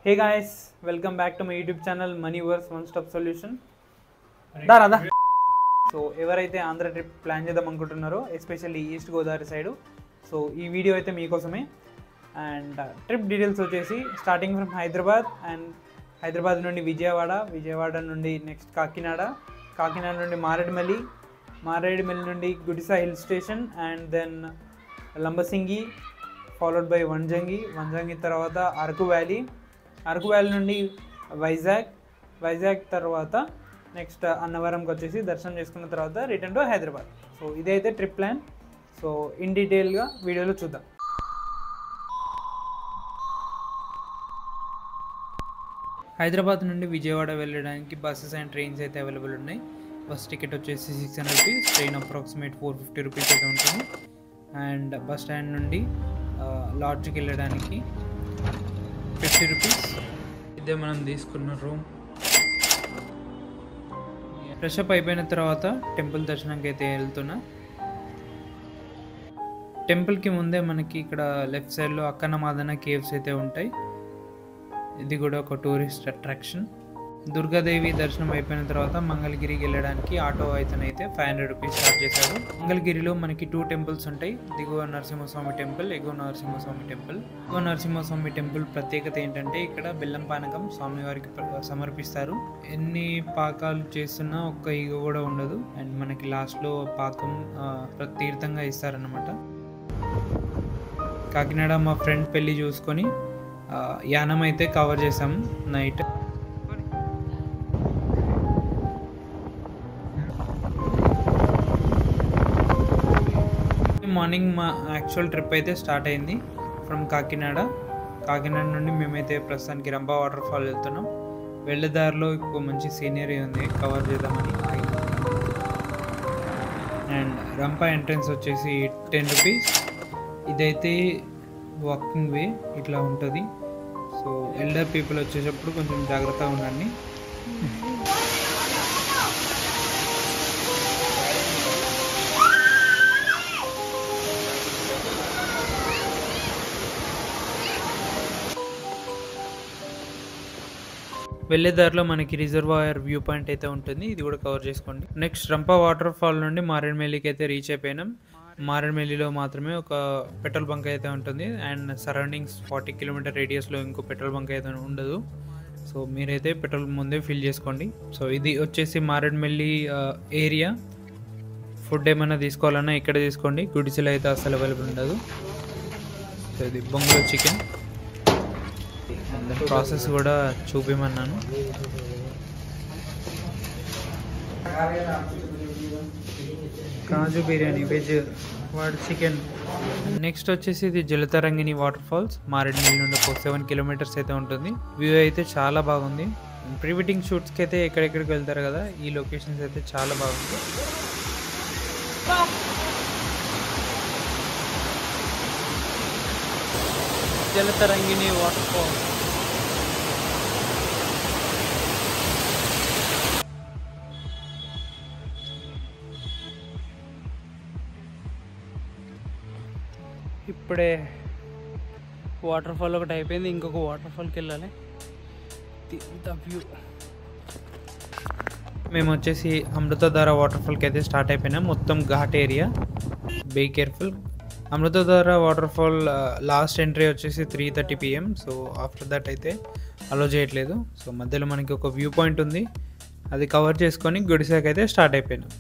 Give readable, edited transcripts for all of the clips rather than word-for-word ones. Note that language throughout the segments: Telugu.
Hey guys, welcome back to my YouTube channel Moneyverse One Stop Solution. Dara. So ఎవరైతే ఆంధ్ర ట్రిప్ ప్లాన్ చేద్దాం అనుకుంటున్నారో especially east Godavari side, so ఈ వీడియో అయితే మీకోసమే. అండ్ ట్రిప్ డీటెయిల్స్ వచ్చేసి స్టార్టింగ్ ఫ్రమ్ హైదరాబాద్ నుండి విజయవాడ నుండి నెక్స్ట్ కాకినాడ నుండి మారేడుమల్లి నుండి Gudisa hill station, and then Lambasingi followed by Vanjangi తర్వాత అరకు వ్యాలీ నుండి వైజాగ్ తర్వాత నెక్స్ట్ అన్నవరంకి వచ్చేసి దర్శనం చేసుకున్న తర్వాత రిటర్న్ టు హైదరాబాద్. సో ఇదైతే ట్రిప్ ప్లాన్. సో ఇన్ డీటెయిల్గా వీడియోలో చూద్దాం. హైదరాబాద్ నుండి విజయవాడ వెళ్ళడానికి బస్సెస్ అండ్ ట్రైన్స్ అయితే అవైలబుల్ ఉన్నాయి. బస్ టికెట్ వచ్చేసి 600 రూపీస్, ట్రైన్ అప్రాక్సిమేట్ 450 రూపీస్ అయితే ఉంటుంది. అండ్ బస్ స్టాండ్ నుండి లాడ్జ్కి వెళ్ళడానికి 50 రూపీస్. ఇదే మనం తీసుకున్న రూమ్. ఫ్రెష్ అప్ అయిపోయిన తర్వాత టెంపుల్ దర్శనంకి అయితే వెళ్తున్నా. టెంపుల్కి ముందే మనకి ఇక్కడ లెఫ్ట్ సైడ్లో అక్కన్నమాదన కేవ్స్ అయితే ఉంటాయి. ఇది కూడా ఒక టూరిస్ట్ అట్రాక్షన్. దుర్గాదేవి దర్శనం అయిపోయిన తర్వాత మంగళగిరికి వెళ్ళడానికి ఆటో అయితే 500 రూపీస్ చార్జ్ చేశారు. మంగళగిరిలో మనకి 2 టెంపుల్స్ ఉంటాయి, దిగువ నరసింహస్వామి టెంపుల్, ఎగువ నరసింహస్వామి టెంపుల్. ఎగువ నరసింహస్వామి టెంపుల్ ప్రత్యేకత ఏంటంటే ఇక్కడ బెల్లం పానకం స్వామివారికి సమర్పిస్తారు. ఎన్ని పాకాలు చేస్తున్నా ఒక్క ఈగ కూడా ఉండదు. అండ్ మనకి లాస్ట్లో పాకం తీర్థంగా ఇస్తారన్నమాట. కాకినాడ మా ఫ్రెండ్ పెళ్ళి చూసుకొని యానం అయితే కవర్ చేసాం నైట్. మార్నింగ్ మా యాక్చువల్ ట్రిప్ అయితే స్టార్ట్ అయింది ఫ్రమ్ కాకినాడ నుండి మేమైతే ప్రస్తుతానికి రంప వాటర్ ఫాల్ వెళ్తున్నాం. వెళ్ళే దారిలో ఇంకో మంచి సీనరీ ఉంది, కవర్ చేద్దామని. అండ్ రంప ఎంట్రన్స్ వచ్చేసి 10 రూపీస్. ఇదైతే వాకింగ్ వే ఇట్లా ఉంటుంది. సో ఎల్డర్ పీపుల్ వచ్చేటప్పుడు కొంచెం జాగ్రత్తగా ఉండండి. వెళ్ళే దారిలో మనకి రిజర్వాయర్ వ్యూ పాయింట్ అయితే ఉంటుంది, ఇది కూడా కవర్ చేసుకోండి. నెక్స్ట్ రంప వాటర్ ఫాల్ నుండి మారేడుమల్లికి అయితే రీచ్ అయిపోయినాం. మారేడుమల్లిలో మాత్రమే ఒక పెట్రోల్ బంక్ అయితే ఉంటుంది. అండ్ సరౌండింగ్స్ 40 కిలోమీటర్ రేడియస్లో ఇంకో పెట్రోల్ బంక్ అయితే ఉండదు. సో మీరైతే పెట్రోల్ ముందే ఫిల్ చేసుకోండి. సో ఇది వచ్చేసి మారేడుమల్లి ఏరియా. ఫుడ్ ఏమైనా తీసుకోవాలన్నా ఇక్కడ తీసుకోండి, గుడిసెలో అయితే అసలు అవైలబుల్ ఉండదు. సో ఇది బొంగులో చికెన్. ప్రాసెస్ కూడా చూపిమన్నాను. కాజు బిర్యానీ వెజ్, వాడు చికెన్. నెక్స్ట్ వచ్చేసి ఇది జలతరంగిణి వాటర్ ఫాల్స్. మారేడుమల్లి నుండి ఒక 7 కిలోమీటర్స్ అయితే ఉంటుంది. వ్యూ అయితే చాలా బాగుంది. ప్రీ వెడ్డింగ్ షూట్స్కి అయితే ఎక్కడెక్కడికి వెళ్తారు కదా, ఈ లొకేషన్స్ అయితే చాలా బాగుంది. Jalatarangini water falls. ఇప్పుడే వాటర్ ఫాల్ ఒకటి అయిపోయింది, ఇంకొక వాటర్ ఫాల్కి వెళ్ళాలి. వ్యూ. మేము వచ్చేసి అమృతధార వాటర్ ఫాల్కి అయితే స్టార్ట్ అయిపోయినాం. మొత్తం ghat area, be careful. Amruthadhara waterfall last entry వచ్చేసి 3:30 PM. సో ఆఫ్టర్ దట్ అయితే అలో చేయట్లేదు. సో మధ్యలో మనకి ఒక వ్యూ పాయింట్ ఉంది, అది కవర్ చేసుకొని గుడిసాకి అయితే స్టార్ట్ అయిపోయినాం.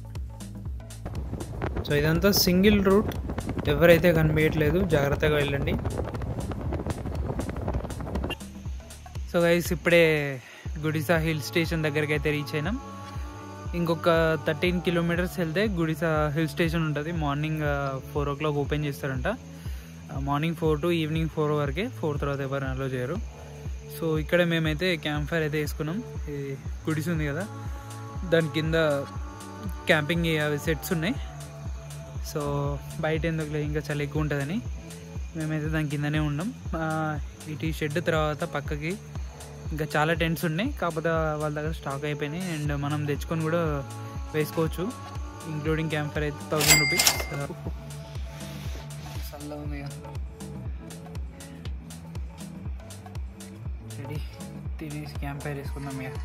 సో ఇదంతా సింగిల్ రూట్, ఎవరైతే కనిపించట్లేదు, జాగ్రత్తగా వెళ్ళండి. సో గైస్ ఇప్పుడే గుడిసా హిల్ స్టేషన్ దగ్గరికి అయితే రీచ్ అయినాం. ఇంకొక 13 కిలోమీటర్స్ వెళ్తే గుడిసా హిల్ స్టేషన్ ఉంటుంది. మార్నింగ్ 4 o'clock ఓపెన్ చేస్తారంట. మార్నింగ్ 4 to ఈవినింగ్ 4 వరకే, 4 తర్వాత ఎవరు అలో చేయరు. సో ఇక్కడ మేమైతే క్యాంప్ ఫైర్ అయితే వేసుకున్నాం. ఇది గుడిస ఉంది కదా, దాని కింద క్యాంపింగ్ అవి సెట్స్ ఉన్నాయి. సో బయట ఎందుకు ఇంకా చలి ఎక్కువ ఉంటుందని మేమైతే దాని కిందనే ఉన్నాం. ఇటు షెడ్ తర్వాత పక్కకి ఇంకా చాలా టెంట్స్ ఉన్నాయి, కాకపోతే వాళ్ళ దగ్గర స్టాక్ అయిపోయినాయి. అండ్ మనం తెచ్చుకొని కూడా వేసుకోవచ్చు, ఇంక్లూడింగ్ క్యాంప్ ఫైర్ అయితే 1000 రూపీస్. చల్లగా ఉంది. ready. తినేసి క్యాంప్ ఫైర్ వేసుకుందాం ఇక.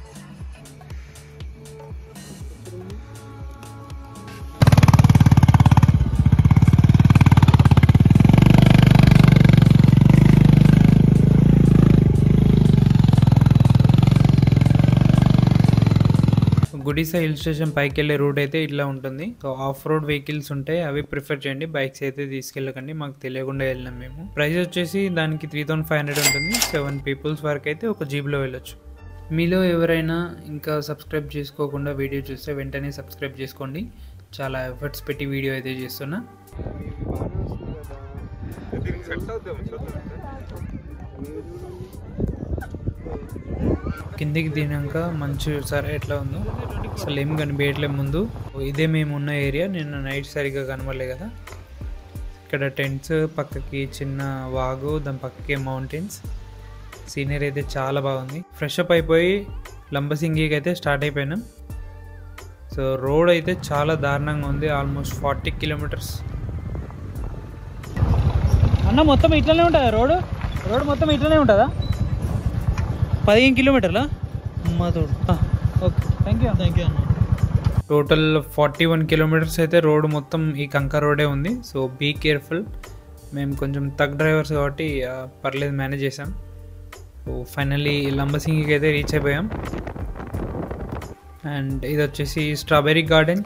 గుడిసా హిల్ స్టేషన్ పైకి వెళ్ళే రూట్ అయితే ఇట్లా ఉంటుంది. సో ఆఫ్ రోడ్ వెహికల్స్ ఉంటాయి, అవి ప్రిఫర్ చేయండి. బైక్స్ అయితే తీసుకెళ్ళకండి, మాకు తెలియకుండా వెళ్ళినాం మేము. ప్రైస్ వచ్చేసి దానికి 3500 ఉంటుంది. 7 పీపుల్స్ వరకు అయితే ఒక జీప్లో వెళ్ళొచ్చు. మీలో ఎవరైనా ఇంకా సబ్స్క్రైబ్ చేసుకోకుండా వీడియో చూస్తే వెంటనే సబ్స్క్రైబ్ చేసుకోండి. చాలా ఎఫర్ట్స్ పెట్టి వీడియో అయితే చేస్తున్నా. కిందికి దినాక మంచి సరే ఎట్లా ఉందో అసలు ఏం కనిపించట్లే ముందు. ఇదే మేము ఉన్న ఏరియా. నిన్న నైట్ సరిగ్గా కనబడలే కదా. ఇక్కడ టెంట్స్, పక్కకి చిన్న వాగు, దాని పక్కకి మౌంటైన్స్. సీనరీ అయితే చాలా బాగుంది. ఫ్రెష్ అప్ అయిపోయి లంబసింగికి అయితే స్టార్ట్ అయిపోయినాం. సో రోడ్ అయితే చాలా దారుణంగా ఉంది. Almost 40 kilometres. అన్న మొత్తం ఇట్లనే ఉంటుందా రోడ్ మొత్తం ఇట్లనే ఉంటుందా? 15 కిలోమీటర్లా? అమ్మతోడు. ఓకే, థ్యాంక్ యూ అన్న. టోటల్ 41 కిలోమీటర్స్ అయితే రోడ్ మొత్తం ఈ కంకర్ రోడే ఉంది. So be careful. మేము కొంచెం తగ్ డ్రైవర్స్ కాబట్టి పర్లేదు, మేనేజ్ చేసాం. సో ఫైనల్లీ లంబసింగికి అయితే రీచ్ అయిపోయాం. అండ్ ఇది వచ్చేసి strawberry garden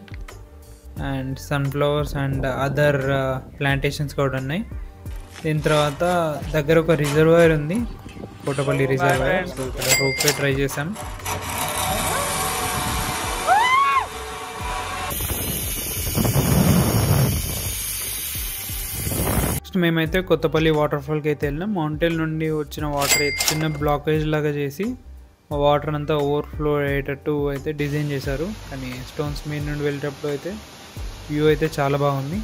and sunflowers and other plantations కూడా ఉన్నాయి. దీని తర్వాత దగ్గర ఒక రిజర్వాయర్ ఉంది, కోటపల్లి రిజర్వాయర్. సో ఇక్కడ రోప్వే ట్రై చేసాం. నెక్స్ట్ మేమైతే కొత్తపల్లి వాటర్ ఫాల్కి అయితే వెళ్ళాం. మౌంటైన్ నుండి వచ్చిన వాటర్ అయితే చిన్న బ్లాకేజ్ లాగా చేసి వాటర్ అంతా ఓవర్ఫ్లో అయ్యేటట్టు అయితే డిజైన్ చేశారు. కానీ స్టోన్స్ మీద నుండి వెళ్ళేటప్పుడు అయితే వ్యూ అయితే చాలా బాగుంది.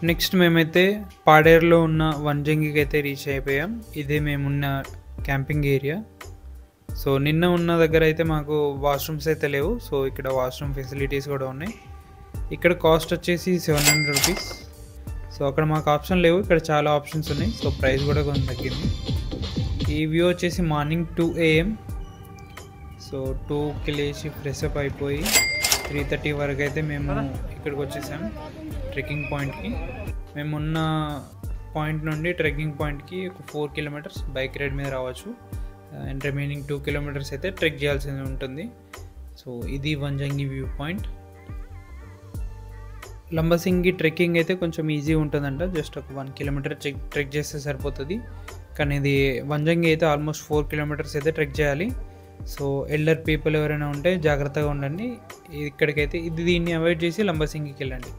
నెక్స్ట్ మేమైతే పాడేరులో ఉన్న వంజంగికి అయితే రీచ్ అయిపోయాం. ఇదే మేమున్న క్యాంపింగ్ ఏరియా. సో నిన్న ఉన్న దగ్గర అయితే మాకు వాష్రూమ్స్ అయితే లేవు. సో ఇక్కడ వాష్రూమ్ ఫెసిలిటీస్ కూడా ఉన్నాయి. ఇక్కడ కాస్ట్ వచ్చేసి 700 రూపీస్. సో అక్కడ మాకు ఆప్షన్ లేవు, ఇక్కడ చాలా ఆప్షన్స్ ఉన్నాయి. సో ప్రైస్ కూడా కొంచెం తగ్గింది. ఈ వ్యూ వచ్చేసి మార్నింగ్ 2 AM. సో 2కి లేచి ఫ్రెష్ అప్ అయిపోయి 3:30 వరకు అయితే మేము ఇక్కడికి వచ్చేసాం ట్రెక్కింగ్ పాయింట్కి. మేమున్న పాయింట్ నుండి ట్రెక్కింగ్ పాయింట్కి ఒక 4 కిలోమీటర్స్ బైక్ రైడ్ మీద రావచ్చు. అండ్ రిమైనింగ్ 2 కిలోమీటర్స్ అయితే ట్రెక్ చేయాల్సి ఉంటుంది. సో ఇది Vanjangi view point. Lambasingi trekking అయితే కొంచెం ఈజీ ఉంటుందంట. జస్ట్ ఒక 1 కిలోమీటర్ ట్రెక్ చేస్తే సరిపోతుంది. కానీ ఇది వంజంగి అయితే ఆల్మోస్ట్ 4 కిలోమీటర్స్ అయితే ట్రెక్ చేయాలి. సో ఎల్డర్ పీపుల్ ఎవరైనా ఉంటే జాగ్రత్తగా ఉండండి. ఇక్కడికైతే దీన్ని అవాయిడ్ చేసి లంబసింగికి వెళ్ళండి.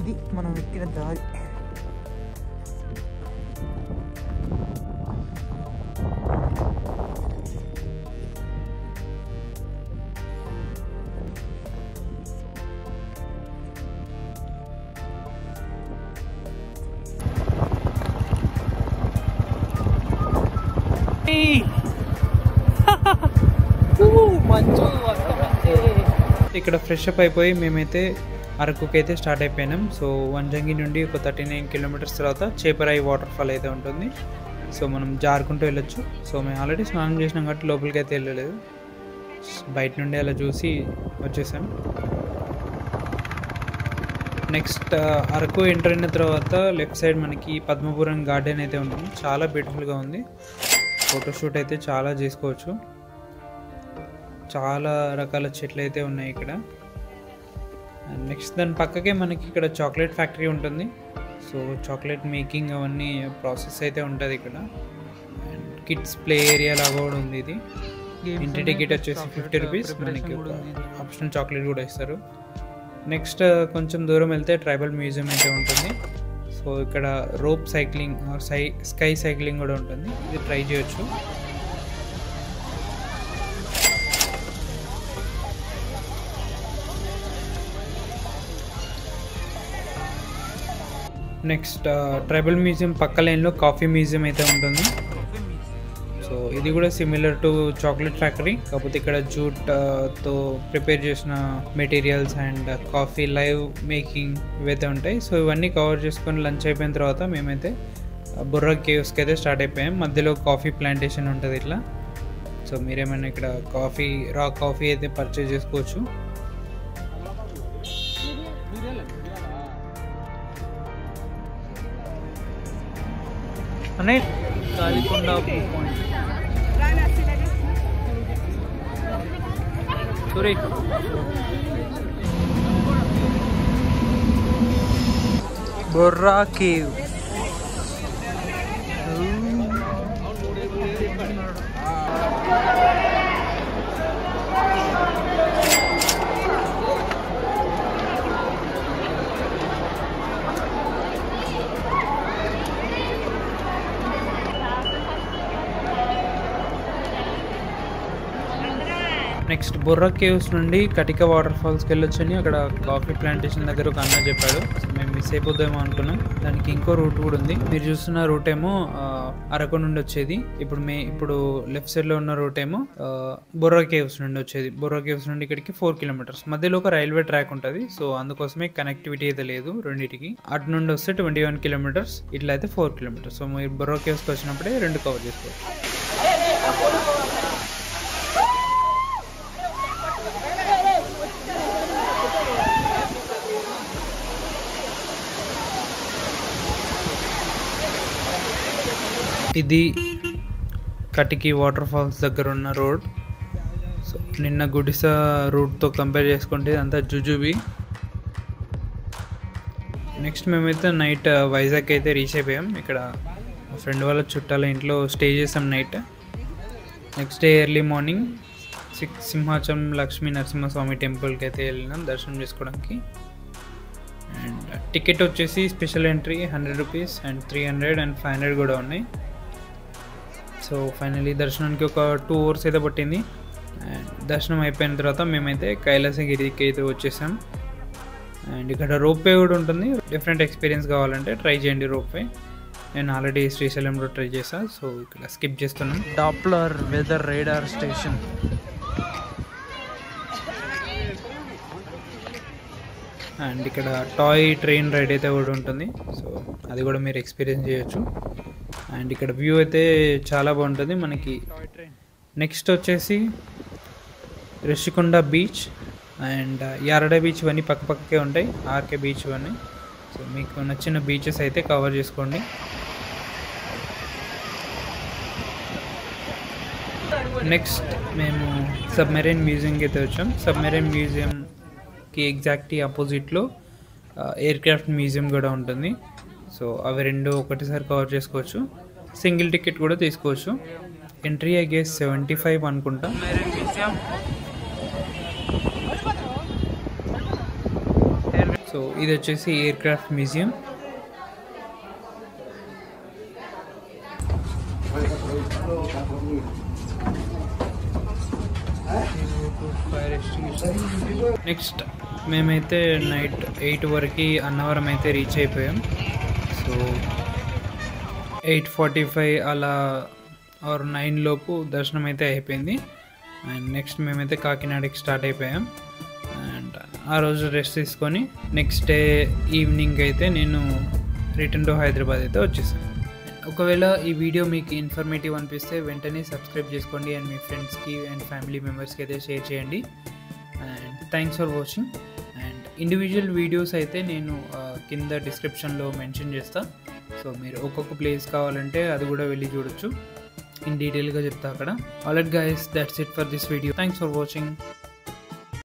ఇది మనం ఎక్కిన దారి. ఇక్కడ ఫ్రెష్ అప్ అయిపోయి మేమైతే అరకుకి అయితే స్టార్ట్ అయిపోయినాం. సో వంజంగి నుండి ఒక 39 కిలోమీటర్స్ తర్వాత చేపరాయి వాటర్ ఫాల్ అయితే ఉంటుంది. సో మనం జారుకుంటూ వెళ్ళొచ్చు. సో మేము ఆల్రెడీ స్నానం చేసినాం కాబట్టి లోపలికి అయితే వెళ్ళలేదు, బయట నుండి అలా చూసి వచ్చేసాం. నెక్స్ట్ అరకు ఎంటర్ అయిన తర్వాత లెఫ్ట్ సైడ్ మనకి పద్మపురం గార్డెన్ అయితే ఉంటుంది. చాలా బ్యూటిఫుల్గా ఉంది, ఫోటోషూట్ అయితే చాలా చేసుకోవచ్చు. చాలా రకాల చెట్లు అయితే ఉన్నాయి ఇక్కడ. అండ్ నెక్స్ట్ దాని పక్కకే మనకి ఇక్కడ చాక్లెట్ ఫ్యాక్టరీ ఉంటుంది. సో చాక్లెట్ మేకింగ్ అవన్నీ ప్రాసెస్ అయితే ఉంటుంది ఇక్కడ. అండ్ కిడ్స్ ప్లే ఏరియా లాగా కూడా ఉంది. ఇది ఎంట్రీ టికెట్ వచ్చేసి 50 రూపీస్, మనకి ఒక ఆప్షనల్ చాక్లెట్ కూడా ఇస్తారు. నెక్స్ట్ కొంచెం దూరం వెళ్తే ట్రైబల్ మ్యూజియం అయితే ఉంటుంది. సో ఇక్కడ రోప్ సైక్లింగ్, స్కై సైక్లింగ్ కూడా ఉంటుంది, ఇది ట్రై చేయొచ్చు. నెక్స్ట్ ట్రైబల్ మ్యూజియం పక్క లైన్లో కాఫీ మ్యూజియం అయితే ఉంటుంది. సో ఇది కూడా సిమిలర్ టు చాక్లెట్ ఫ్యాక్టరీ, కాకపోతే ఇక్కడ జూట్తో ప్రిపేర్ చేసిన materials and coffee live making ఇవైతే ఉంటాయి. సో ఇవన్నీ కవర్ చేసుకొని లంచ్ అయిపోయిన తర్వాత మేమైతే బుర్రా కేవ్స్కి అయితే స్టార్ట్ అయిపోయాం. మధ్యలో కాఫీ ప్లాంటేషన్ ఉంటుంది ఇట్లా. సో మీరేమైనా ఇక్కడ రా కాఫీ అయితే పర్చేజ్ చేసుకోవచ్చు. అనే కాలికొండ పాయింట్ సూరి Borra cave. Next Borra caves నుండి కటిక వాటర్ ఫాల్స్కి వెళ్ళొచ్చని అక్కడ కాఫీ ప్లాంటేషన్ దగ్గర ఒక అన్న చెప్పాడు. మేము మిస్ అయిపోద్దామో అనుకున్నాం. దానికి ఇంకో రూట్ కూడా ఉంది. మీరు చూస్తున్న రూట్ ఏమో అరకు నుండి వచ్చేది. ఇప్పుడు లెఫ్ట్ సైడ్ లో ఉన్న రూట్ ఏమో బొర్రా కేవ్స్ నుండి వచ్చేది. బొర్రా కేవ్స్ నుండి ఇక్కడికి 4 కిలోమీటర్స్. మధ్యలో ఒక రైల్వే ట్రాక్ ఉంటుంది. సో అందుకోసమే కనెక్టివిటీ అయితే లేదు రెండింటికి. అటు నుండి వస్తే 21 కిలోమీటర్స్, ఇట్లా అయితే 4 కిలోమీటర్స్. సో మీరు బొర్రా కేవ్స్కి వచ్చినప్పుడే 2 కవర్ చేసుకోవచ్చు. ఇది కటికి వాటర్ ఫాల్స్ దగ్గర ఉన్న రోడ్. సో నిన్న గుడిసా రూట్తో కంపేర్ చేసుకుంటే ఇదంతా జుజుబి. నెక్స్ట్ మేమైతే నైట్ వైజాగ్ అయితే రీచ్ అయిపోయాం. ఇక్కడ మా ఫ్రెండ్ వాళ్ళ చుట్టాల ఇంట్లో స్టే చేసాం night. Next day early morning Simhachalam Lakshmi Narasimhaswamy టెంపుల్కి అయితే వెళ్ళినాం దర్శనం చేసుకోవడానికి. అండ్ టికెట్ వచ్చేసి special entry 100 rupees and 300 and 500 కూడా ఉన్నాయి. సో ఫైనలీ దర్శనానికి ఒక 2 అవర్స్ అయితే పట్టింది. అండ్ దర్శనం అయిపోయిన తర్వాత మేమైతే కైలాసగిరికి అయితే వచ్చేసాం. అండ్ ఇక్కడ రోప్వే కూడా ఉంటుంది. డిఫరెంట్ ఎక్స్పీరియన్స్ కావాలంటే ట్రై చేయండి రోప్వే. నేను ఆల్రెడీ శ్రీశైలంలో ట్రై చేశాను, సో ఇక్కడ స్కిప్ చేస్తున్నాను. Doppler weather radar station. And ఇక్కడ టాయ్ ట్రైన్ రైడ్ అయితే కూడా ఉంటుంది. సో అది కూడా మీరు ఎక్స్పీరియన్స్ చేయొచ్చు. అండ్ ఇక్కడ వ్యూ అయితే చాలా బాగుంటుంది మనకి. నెక్స్ట్ వచ్చేసి Rishikonda beach and Yarada beach ఇవన్నీ పక్కపక్కకే ఉంటాయి. ఆర్కే బీచ్ ఇవన్నీ. సో మీకు నచ్చిన బీచెస్ అయితే కవర్ చేసుకోండి. నెక్స్ట్ మేము సబ్మెరైన్ మ్యూజియంకి అయితే వచ్చాం. సబ్మెరైన్ మ్యూజియంకి ఎగ్జాక్ట్లీ ఆపోజిట్లో ఎయిర్ క్రాఫ్ట్ మ్యూజియం కూడా ఉంటుంది. సో అవి రెండు ఒకటిసారి కవర్ చేసుకోవచ్చు. సింగిల్ టికెట్ కూడా తీసుకోవచ్చు. ఎంట్రీ ఐ గెస్ 75 అనుకుంటా. సో ఇది వచ్చేసి ఎయిర్ క్రాఫ్ట్ మ్యూజియం. నెక్స్ట్ మేమైతే నైట్ 8 వరకు అన్నవరం అయితే రీచ్ అయిపోయాం. సో 8:45 అలా ఆర్ 9 లోపు దర్శనం అయితే అయిపోయింది. అండ్ నెక్స్ట్ మేమైతే కాకినాడకి స్టార్ట్ అయిపోయాం. అండ్ ఆ రోజు రెస్ట్ తీసుకొని నెక్స్ట్ డే ఈవినింగ్ అయితే నేను రిటర్న్ టు హైదరాబాద్ అయితే వచ్చేసాను. ఒకవేళ ఈ వీడియో మీకు ఇన్ఫర్మేటివ్ అనిపిస్తే వెంటనే సబ్స్క్రైబ్ చేసుకోండి అండ్ మీ ఫ్రెండ్స్కి అండ్ ఫ్యామిలీ మెంబర్స్కి అయితే షేర్ చేయండి. And thanks for watching. And individual videos అయితే నేను కింద డిస్క్రిప్షన్లో మెన్షన్ చేస్తాను. సో మీరు ఒక్కొక్క ప్లేస్ కావాలంటే అది కూడా వెళ్ళి చూడొచ్చు. ఇన్ డీటెయిల్గా చెప్తా అక్కడ. Alright guys, that's it for this video. Thanks for watching.